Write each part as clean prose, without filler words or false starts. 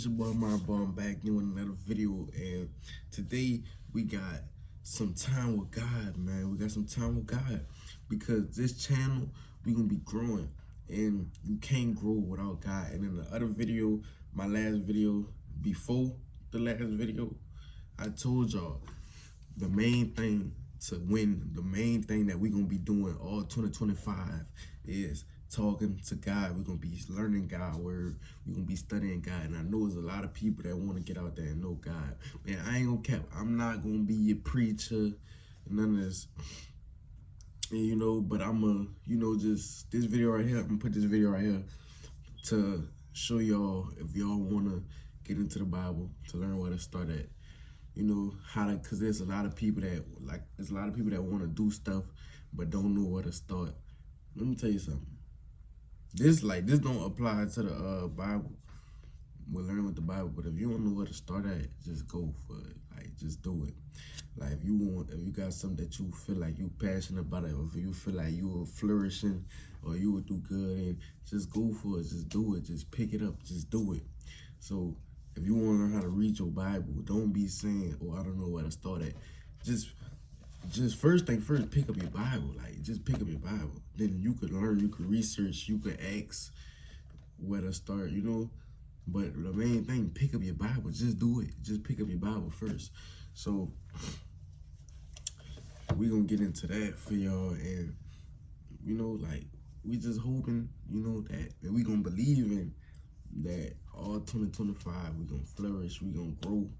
It's your boy MariBoii. I'm back doing another video, and today we got some time with God, man. We got some time with God because this channel we gonna be growing, and you can't grow without God. And in the other video, my last video before the last video, I told y'all the main thing to win, the main thing that we're gonna be doing all 2025 is talking to God. We're gonna be learning God's word. We're gonna be studying God. And I know there's a lot of people that want to get out there and know God. Man, I ain't gonna cap. I'm not gonna be your preacher, none of this. And, but I'm just this video right here, I'm gonna put this video right here to show y'all if y'all wanna get into the Bible, to learn where to start at. How to, cause there's a lot of people that want to do stuff but don't know where to start. Let me tell you something. This don't apply to the Bible. We're learning with the Bible, but if you don't know where to start at, just go for it. Like, just do it. Like, if you got something that you feel like you passionate about it, or if you feel like you will flourishing or you will do good, and just go for it. Just do it. Just pick it up. Just do it. So if you want to learn how to read your Bible, don't be saying, "Oh, I don't know where to start at." Just first thing first, pick up your Bible. Like, just pick up your Bible. Then you could learn, you could research, you could ask where to start, But the main thing, pick up your Bible. Just do it. Just pick up your Bible first. So we're going to get into that for y'all. And, we just hoping, that we going to believe in that all 2025, we're going to flourish, we're going to grow,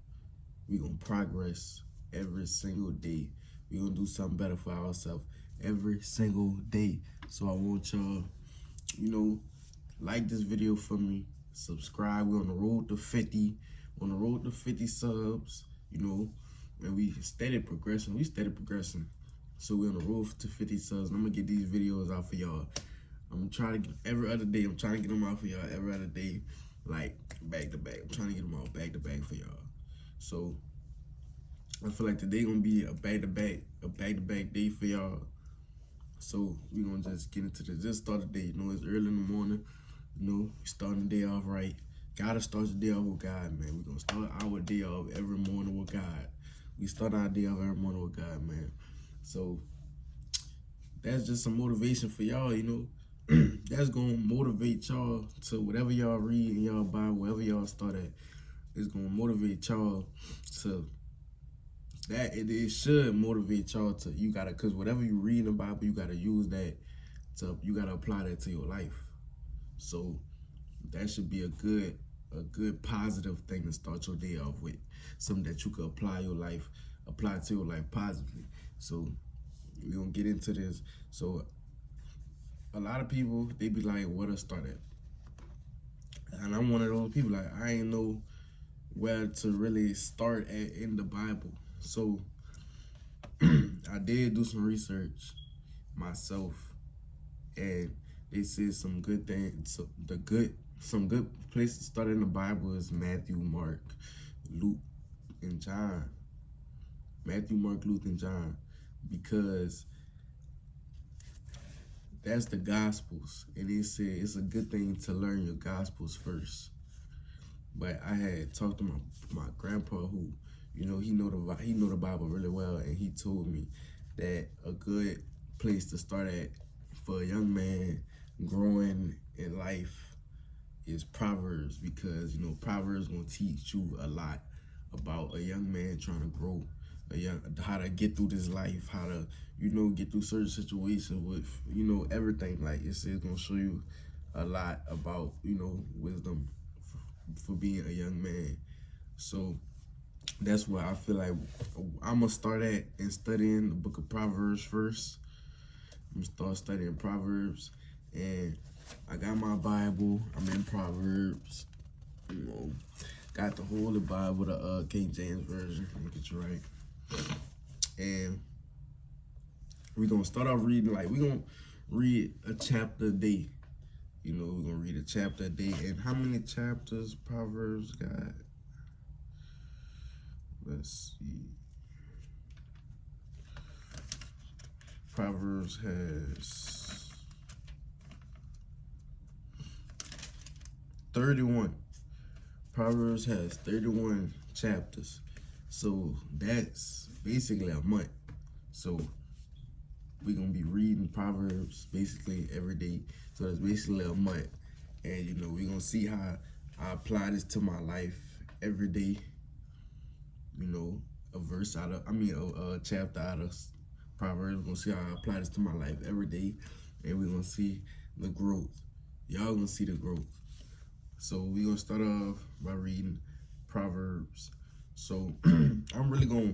we're going to progress every single day. We're going to do something better for ourselves every single day. So I want y'all, like this video for me, subscribe. We're on the road to 50, subs, and we steady progressing. So we're on the road to 50 subs, and I'm going to get these videos out for y'all. I'm going to try to get every other day. I'm trying to get them out for y'all every other day, like back to back. I'm trying to get them out back to back for y'all. So I feel like today gonna be a back to back day for y'all. So we gonna just get into this. Just start the day. It's early in the morning. Starting the day off right. Gotta start the day off with God, man. We gonna start our day off every morning with God. We start our day off every morning with God, man. So that's just some motivation for y'all, That's gonna motivate y'all to whatever y'all read in y'all Bible, wherever y'all start at. It's gonna motivate y'all to that. It should motivate y'all to, cause whatever you read in the Bible, you gotta use that you gotta apply that to your life. So that should be a good positive thing to start your day off with. Something that you could apply to your life positively. So we're gonna get into this. So a lot of people, they be like, where to start at? And I'm one of those people, like, I ain't know where to really start at in the Bible. So I did do some research myself, and they said some good things. Some good places to start in the Bible is Matthew, Mark, Luke, and John. Matthew, Mark, Luke, and John, because that's the Gospels, and they said it's a good thing to learn your Gospels first. But I had talked to my grandpa, who, he know the Bible really well, and he told me that a good place to start at for a young man growing in life is Proverbs, because Proverbs gonna teach you a lot about a young man trying to grow, how to get through this life, how to get through certain situations with everything. Like, it's gonna show you a lot about wisdom for being a young man. So that's where I feel like I'm gonna start at and studying the book of Proverbs first. I'm gonna start studying Proverbs, and I got my Bible. I'm in Proverbs. Got the Holy Bible, the King James version. Let me get you right. And we're gonna start off reading. Like, we're gonna read a chapter a day. We're gonna read a chapter a day. And how many chapters Proverbs got? Let's see. Proverbs has 31. Proverbs has 31 chapters. So that's basically a month. So we're gonna be reading Proverbs basically every day. So that's basically a month. And you know, we're gonna see how I apply this to my life every day. You know, a verse out of, a chapter out of Proverbs. We're gonna see how I apply this to my life every day. And we're gonna see the growth. Y'all gonna see the growth. So we're gonna start off by reading Proverbs. So I'm really gonna,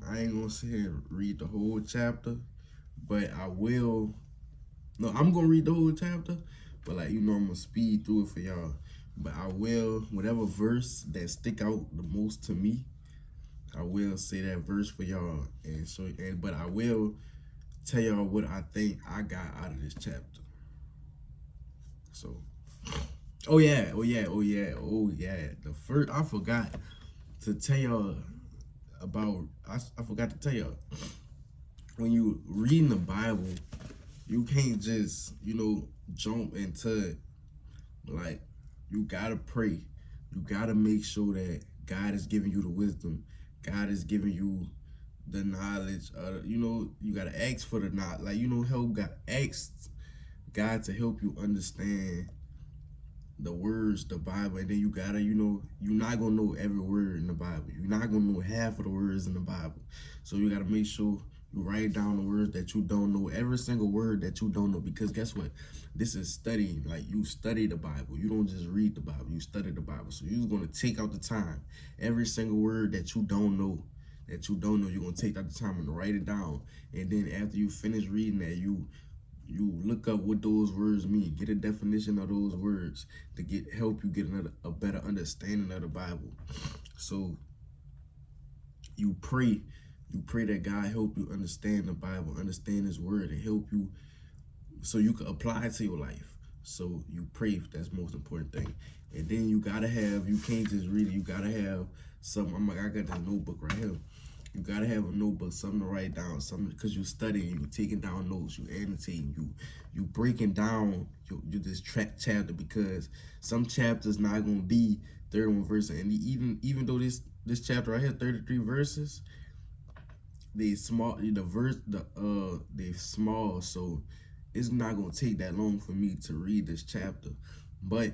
I ain't gonna sit here and read the whole chapter, but I will. No, I'm gonna read the whole chapter, but I'm gonna speed through it for y'all. But I will, whatever verse that stick out the most to me, I will say that verse for y'all, but I will tell y'all what I think I got out of this chapter. So, oh yeah. The first, I forgot to tell y'all about. I forgot to tell y'all, when you reading the Bible, you can't just jump into it. Like, you gotta pray. You gotta make sure that God is giving you the wisdom. God is giving you the knowledge. You gotta ask for the knowledge. Help God. Ask God to help you understand the words, the Bible, and then you gotta, you're not gonna know every word in the Bible. You're not gonna know half of the words in the Bible. So you gotta make sure you write down the words that you don't know, every single word that you don't know, because guess what? This is studying. Like, you study the Bible. You don't just read the Bible, you study the Bible. So you're gonna take out the time. Every single word that you don't know, you're gonna take out the time and write it down. And then after you finish reading that, you look up what those words mean. Get a definition of those words to help you get a better understanding of the Bible. So you pray that God help you understand the Bible, understand His word, and help you so you can apply it to your life. So you pray. That's the most important thing. And then you can't just read it. You gotta have something. I got this notebook right here. You gotta have a notebook, something to write down, something, because you studying, you taking down notes, you annotating, you breaking down this chapter, because some chapters not gonna be 31 verses, and even though this chapter right here 33 verses, they small. They small, so it's not gonna take that long for me to read this chapter, but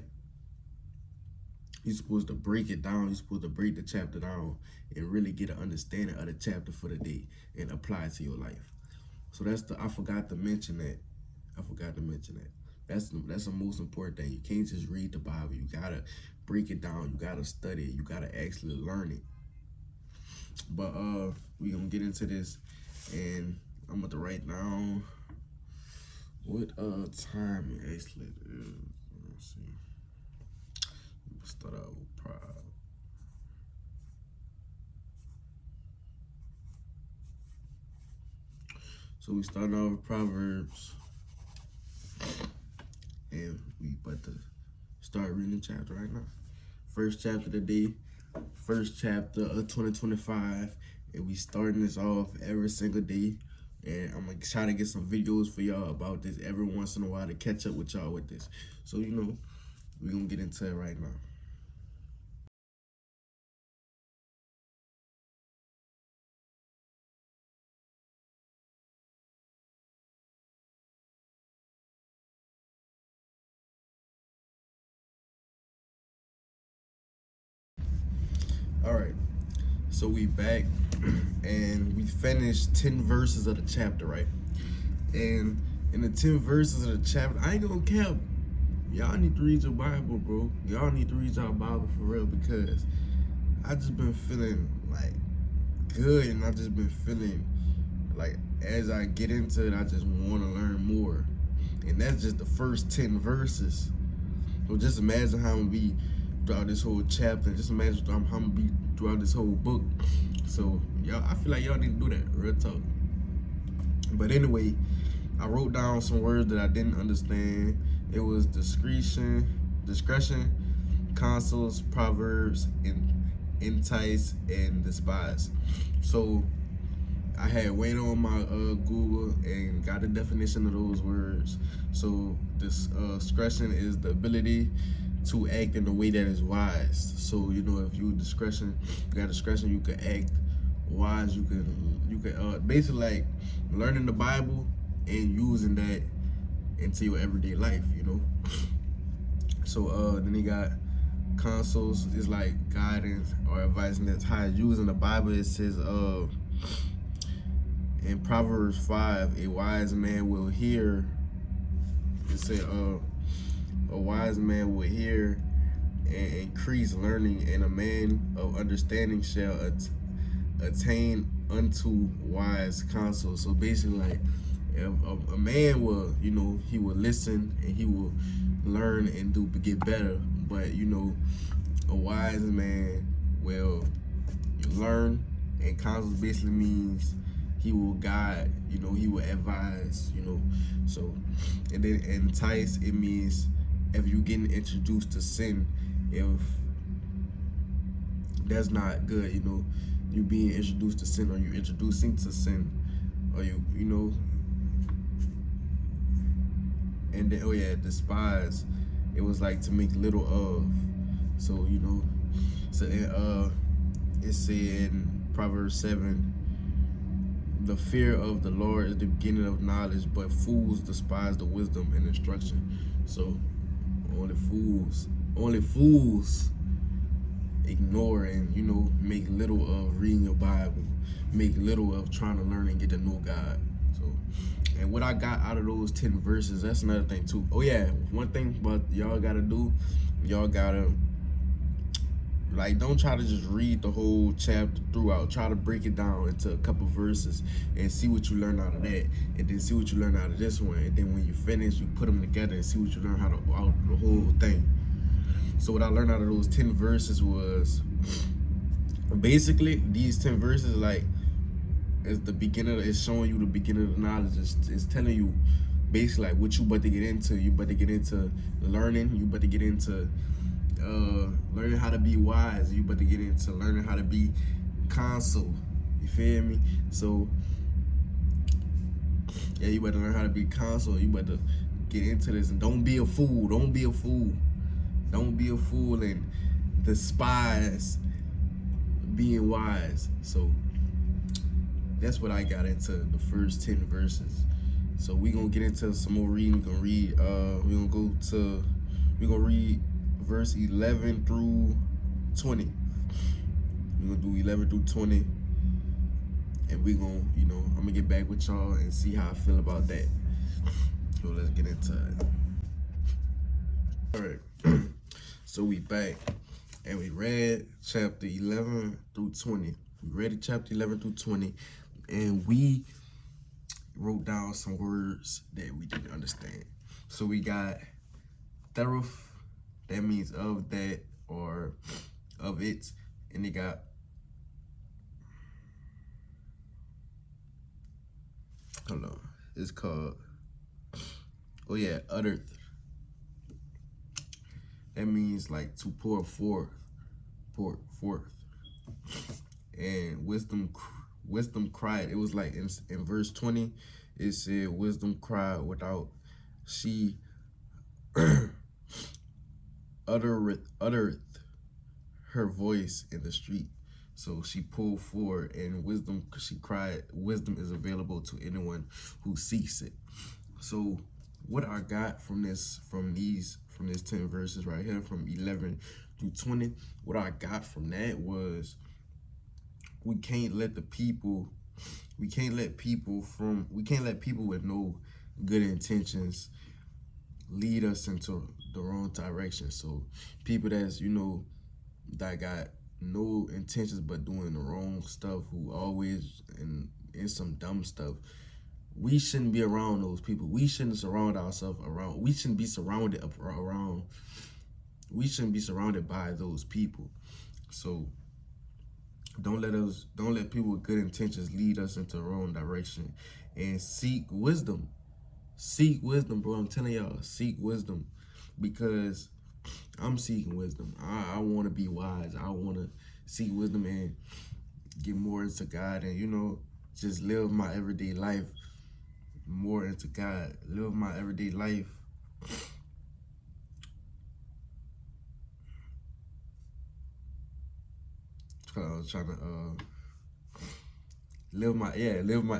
you're supposed to break it down. You're supposed to break the chapter down and really get an understanding of the chapter for the day and apply it to your life. So I forgot to mention that. That's the most important thing. You can't just read the Bible. You gotta break it down. You gotta study it. You gotta actually learn it. But we gonna get into this, and I'm about to write down what time it actually is. Let's see. Start out with Proverbs. So we start out with Proverbs, and we about to start reading the chapter right now. First chapter of the day, first chapter of 2025, and we starting this off every single day. And I'm gonna try to get some videos for y'all about this every once in a while to catch up with y'all with this. So we're gonna get into it right now. All right, so we back, and we finished 10 verses of the chapter, right? And in the 10 verses of the chapter, I ain't gonna cap. Y'all need to read your Bible, bro. Y'all need to read y'all Bible for real, because I just been feeling like good, and I just been feeling like as I get into it, I just want to learn more. And that's just the first 10 verses. So just imagine how I'm gonna be throughout this whole chapter. Just imagine how I'm gonna be throughout this whole book. So y'all, I feel like y'all need to do that, real talk. But anyway, I wrote down some words that I didn't understand. It was discretion, counsels, proverbs, entice, and despise. So I had went on my Google and got the definition of those words. So this discretion is the ability to act in a way that is wise. So you know, if you got discretion, you can act wise. You can basically like learning the Bible and using that into your everyday life. You know. So then he got counsels is like guidance or advice, and that's how it's using the Bible. It says in Proverbs 5, a wise man will hear. It said a wise man will hear and increase learning, and a man of understanding shall attain unto wise counsel. So basically, like if a man will, you know, he will listen and he will learn and get better. But you know, a wise man will learn, and counsel basically means he will guide, you know, he will advise, you know. So, and then entice, it means if you getting introduced to sin, if that's not good, you know, you being introduced to sin, or you introducing to sin, or you know. And then, oh yeah, despise, it was like to make little of. So, you know, so it said in Proverbs 7, the fear of the Lord is the beginning of knowledge, but fools despise the wisdom and instruction. So only fools ignore and, you know, make little of reading your Bible, make little of trying to learn and get to know God. So, and what I got out of those 10 verses, that's another thing too. Oh yeah, one thing about y'all gotta do, y'all gotta, like, don't try to just read the whole chapter throughout. Try to break it down into a couple verses and see what you learn out of that, and then see what you learn out of this one. And then when you finish, you put them together and see what you learn out of the whole thing. So what I learned out of those 10 verses was basically these 10 verses, like, is the beginning. It's showing you the beginning of the knowledge. It's telling you basically like what you about to get into. You about to get into learning. You about to get into learning how to be wise. You about to get into learning how to be counsel. You feel me? So yeah, you better learn how to be counsel. You better get into this, and don't be a fool. Don't be a fool. Don't be a fool and despise being wise. So that's what I got into the first 10 verses. So we gonna get into some more reading. We're gonna read verse 11 through 20. We're gonna do 11 through 20. And we gonna, you know, I'm gonna get back with y'all and see how I feel about that. So let's get into it. All right. So we back and we read chapter 11 through 20. We read chapter 11 through 20, and we wrote down some words that we didn't understand. So we got theruf, that means of that or of it, and they got hold on, it's called, oh yeah, uttered. That means like to pour forth. And wisdom cried. It was like in verse 20, it said wisdom cried without she uttereth her voice in the street. So she pulled forward, and wisdom, she cried. Wisdom is available to anyone who seeks it. So what I got from this 10 verses right here, from 11 through 20, what I got from that was we can't let people with no good intentions lead us into the wrong direction. So people that's, you know, that got no intentions but doing the wrong stuff, who always in some dumb stuff, we shouldn't be around those people. We shouldn't surround ourselves around. We shouldn't be surrounded around. We shouldn't be surrounded by those people. So don't let people with good intentions lead us into the wrong direction. And seek wisdom. Seek wisdom, bro. I'm telling y'all, seek wisdom, because I'm seeking wisdom. I want to be wise. I want to seek wisdom and get more into God, and, you know, just live my everyday life more into God. Live my everyday life I was trying to live my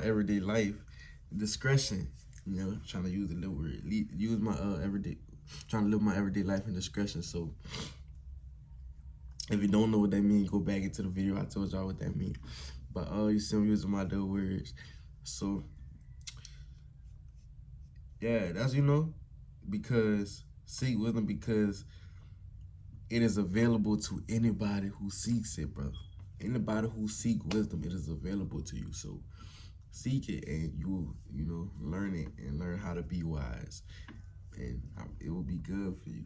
everyday life. Discretion, trying to use the little word. Use my everyday, trying to live my everyday life in discretion. So if you don't know what that means, go back into the video. I told y'all what that means. But you see I'm using my little words. So yeah, that's because seek wisdom because it is available to anybody who seeks it, bro. Anybody who seek wisdom, it is available to you. So seek it and you learn it and learn how to be wise. And it will be good for you.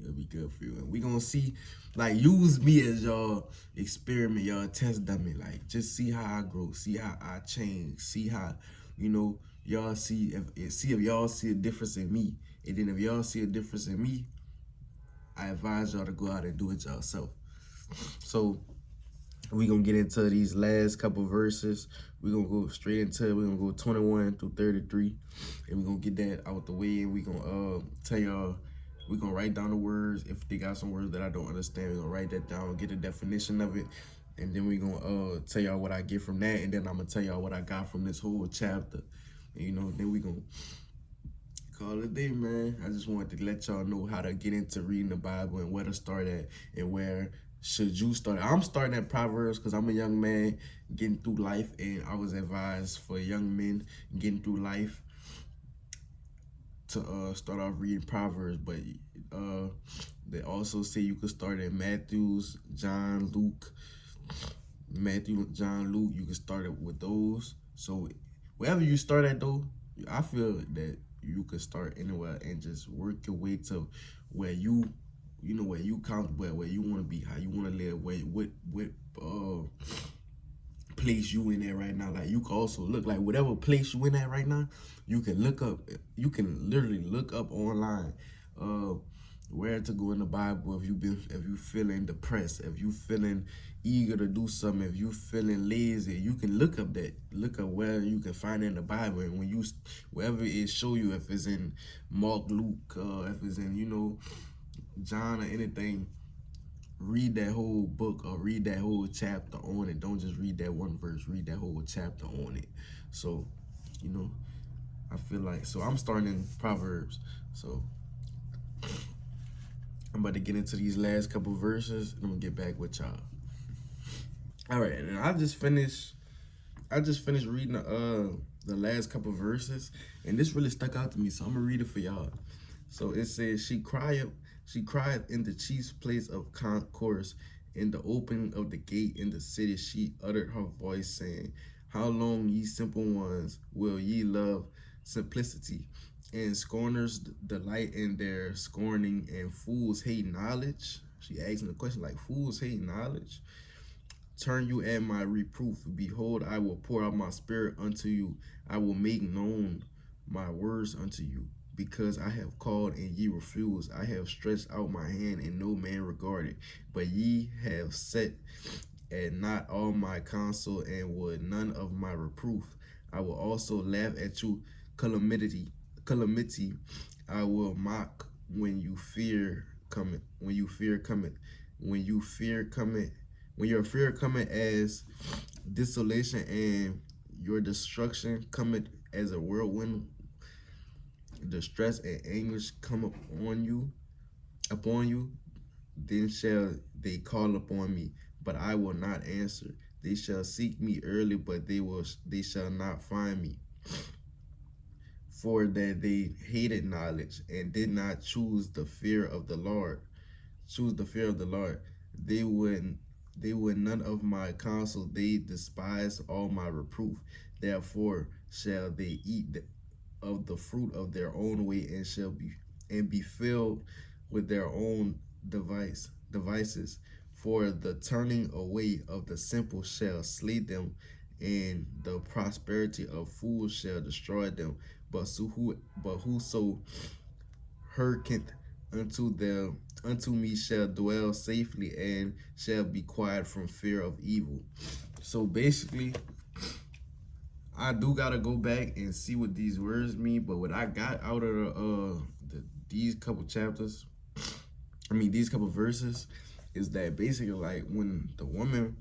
It'll be good for you. And we gonna see, like, use me as y'all experiment, y'all test dummy. Like, just see how I grow, see how I change, see how, y'all see if y'all see a difference in me. And then if y'all see a difference in me, I advise y'all to go out and do it yourself. So we gonna get into these last couple verses. We gonna go straight into it. We gonna go 21 through 33, and we gonna get that out the way. And we gonna tell y'all. We gonna write down the words. If they got some words that I don't understand, we gonna write that down, get a definition of it, and then we gonna tell y'all what I get from that, and then I'm gonna tell y'all what I got from this whole chapter. And, then we gonna call it a day, man. I just wanted to let y'all know how to get into reading the Bible and where to start at and where should you start. I'm starting at Proverbs because I'm a young man getting through life, and I was advised for young men getting through life to start off reading Proverbs. But they also say you could start at Matthew, John, Luke. You can start it with those. So wherever you start at, though, I feel that you could start anywhere and just work your way to where where you comfortable, where you want to be, how you want to live, what place you in there right now. Like, you can also look, like, whatever place you in at right now, you can literally look up online where to go in the Bible. If you feeling depressed, if you feeling eager to do something, if you feeling lazy, you can look up where you can find it in the Bible. And when you wherever it show you, if it's in Mark, Luke, if it's in John or anything, read that whole book or read that whole chapter on it. Don't just read that one verse, read that whole chapter on it. So I feel like, so I'm starting in Proverbs. So I'm about to get into these last couple verses, and I'm gonna get back with y'all. All right, and I just finished reading the last couple verses, and this really stuck out to me, so I'm gonna read it for y'all. So it says, she cried in the chief place of concourse, in the opening of the gate in the city. She uttered her voice, saying, how long, ye simple ones, will ye love simplicity? And scorners delight in their scorning, and fools hate knowledge. She asking the question, like, fools hate knowledge? Turn you at my reproof. Behold, I will pour out my spirit unto you. I will make known my words unto you. Because I have called and ye refused. I have stretched out my hand and no man regarded. But ye have set at not all my counsel, and would none of my reproof. I will also laugh at you calamity. I will mock when you fear cometh. When your fear cometh as desolation, and your destruction cometh as a whirlwind. Distress and anguish come upon you, then shall they call upon me, but I will not answer. They shall seek me early, but they shall not find me. For that they hated knowledge and did not choose the fear of the Lord. They would none of my counsel. They despise all my reproof. Therefore shall they eat of the fruit of their own way, and be filled with their own devices. For the turning away of the simple shall slay them, and the prosperity of fools shall destroy them. But whoso hearkeneth unto me shall dwell safely, and shall be quiet from fear of evil. So basically, I do gotta go back and see what these words mean, but what I got out of these couple chapters, these couple verses, is that basically like when the woman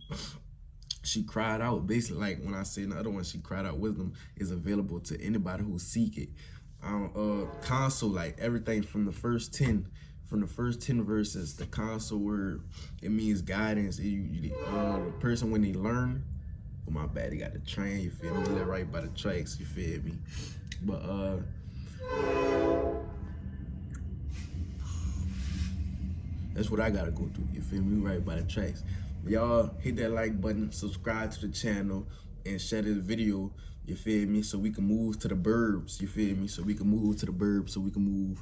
she cried out, basically like when I say the other one, she cried out, wisdom is available to anybody who seek it. Counsel, like everything from the first 10, verses, the counsel word, it means guidance. The person when they learn, oh my bad, they got the train, you feel me? Live right by the tracks, you feel me? But that's what I gotta go through, you feel me? Right by the tracks. Y'all hit that like button, subscribe to the channel, and share this video, you feel me? So we can move to the burbs, you feel me? So we can move to the burbs, so we can move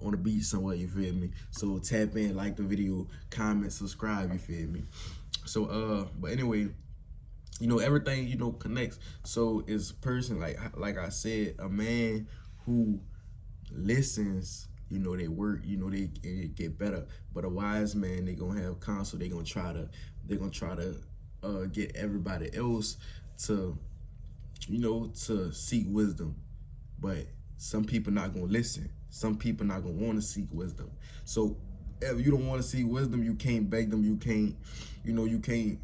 on the beach somewhere, you feel me? So tap in, like the video, comment, subscribe, you feel me? So but anyway, you know, everything, you know, connects. So it's a person, like I said, a man who listens, you know, they work, you know, they get better. But a wise man, they gonna have counsel. They're gonna try to get everybody else to, you know, to seek wisdom. But some people not gonna listen. Some people not gonna want to seek wisdom. So if you don't want to seek wisdom, you can't beg them. You can't, you know, you can't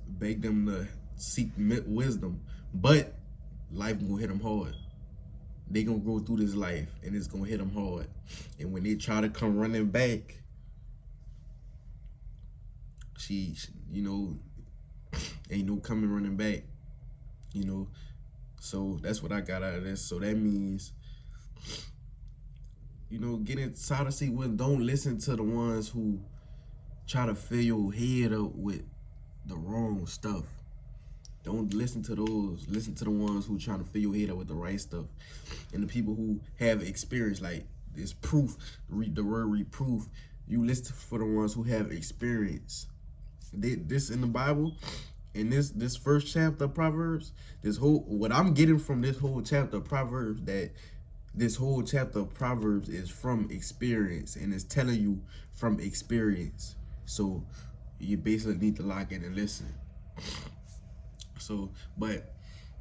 beg them to seek wisdom. But life gonna hit them hard. They gonna go through this life and it's gonna hit them hard. And when they try to come running back, she you know, ain't no coming running back, you know. So that's what I got out of this. So that means, you know, get inside to see what, don't listen to the ones who try to fill your head up with the wrong stuff. Don't listen to those. Listen to the ones who trying to fill your head up with the right stuff. And the people who have experience, like this proof, read the word reproof. You listen for the ones who have experience. This in the Bible, in this first chapter of Proverbs, this whole, what I'm getting from this whole chapter of Proverbs, that this whole chapter of Proverbs is from experience, and it's telling you from experience. So you basically need to lock in and listen. So, but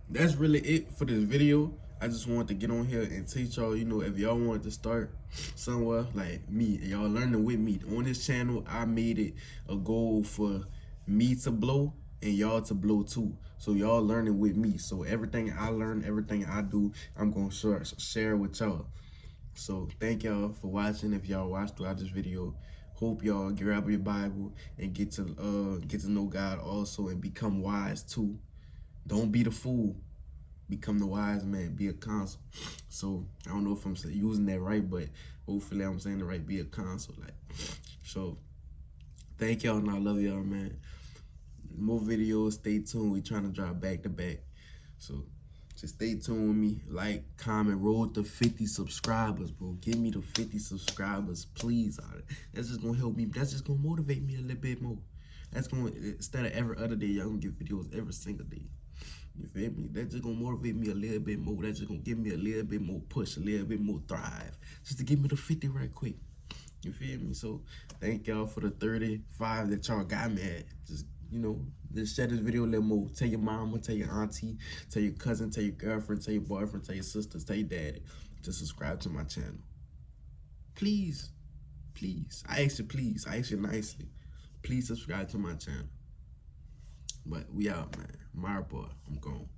that's really it for this video. I just wanted to get on here and teach y'all, you know, if y'all wanted to start somewhere like me, y'all learning with me. On this channel, I made it a goal for me to blow and y'all to blow too. So y'all learning with me. So everything I learn, everything I do, I'm going to share with y'all. So thank y'all for watching. If y'all watched throughout this video, hope y'all grab your Bible and get to know God also and become wise too. Don't be the fool. Become the wise man. Be a counsel. So I don't know if I'm using that right, but hopefully I'm saying it right. Be a counsel. Like, so thank y'all, and I love y'all, man. More videos. Stay tuned. We trying to drop back to back. So just stay tuned with me. Like, comment, roll to 50 subscribers, bro. Give me the 50 subscribers, please. That's just gonna help me. That's just gonna motivate me a little bit more. That's gonna, instead of every other day, y'all gonna get videos every single day. You feel me? That's just gonna motivate me a little bit more. That's just gonna give me a little bit more push, a little bit more thrive. Just to give me the 50 right quick. You feel me? So thank y'all for the 35 that y'all got me at. Just, you know, just share this video a little more. Tell your mama, tell your auntie, tell your cousin, tell your girlfriend, tell your boyfriend, tell your sisters, tell your daddy to subscribe to my channel. Please, please. I ask you please. I ask you nicely. Please subscribe to my channel. But we out, man. MariBoii, I'm gone.